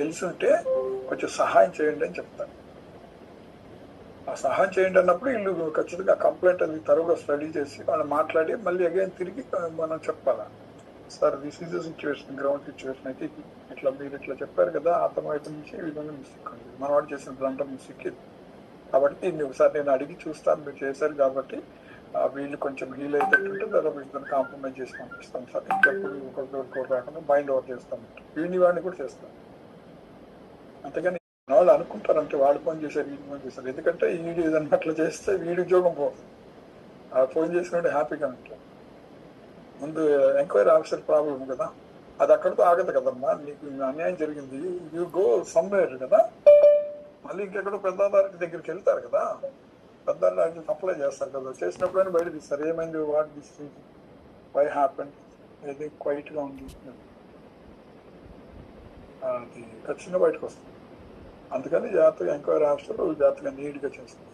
తెలిసి ఉంటే కొంచెం సహాయం చేయండి అని చెప్తాను. ఆ సహాయం చేయండి అన్నప్పుడు వీళ్ళు ఖచ్చితంగా కంప్లైంట్ అది తరువుగా స్టడీ చేసి వాళ్ళు మాట్లాడి మళ్ళీ అగైన్ తిరిగి మనం చెప్పాలా, sir this is situation, ground situation అయితే ఇట్లా మీరు ఇట్లా చెప్పారు కదా, అతని వైపు నుంచి ఈ విధంగా మిస్టేక్ ఉంది, మనవాడు చేసిన బ్లండర్ మిస్టేక్ ఇది, కాబట్టి దీన్ని ఒకసారి నేను అడిగి చూస్తాను, మీరు చేశారు కాబట్టి వీళ్ళు కొంచెం హీల్ అయ్యేటట్టుంటే దాదాపు ఇద్దరు కాంప్రమైజ్ చేసి పంపిస్తాం సార్, ఇంకెప్పుడు ఒకరికొకరు రాకుండా బైండ్ ఓవర్ చేస్తాం, వీడిని వాడిని కూడా చేస్తాం. అంతేగాని వాళ్ళు అనుకుంటారంటే వాడు ఫోన్ చేశారు వీడు ఫోన్ చేశారు, ఎందుకంటే వీడు ఏదన్నా అట్లా చేస్తే వీడి ఉద్యోగం పోతుంది, ఆ ఫోన్ చేసినట్టు హ్యాపీగా ఉంటాం. ముందు ఎంక్వైరీ ఆఫీసర్ ప్రాబ్లం కదా, అది అక్కడితో ఆగదు కదమ్మా, నీకు అన్యాయం జరిగింది, యూ గో సమ్వేర్ కదా, మళ్ళీ ఇంకెక్కడో పెద్దవారికి దగ్గరికి వెళ్తారు కదా, పెద్దవాళ్ళకి అప్లై చేస్తారు కదా, చేసినప్పుడైనా బయట తీస్తారు ఏమైంది, వాట్ దిస్ వై హ్యాపెన్, ఏది క్వైట్గా ఉంది, అది ఖచ్చితంగా బయటకు వస్తుంది. అందుకని జాగ్రత్తగా ఎంక్వైరీ ఆఫీసర్ జాగ్రత్తగా నీట్గా చేస్తారు.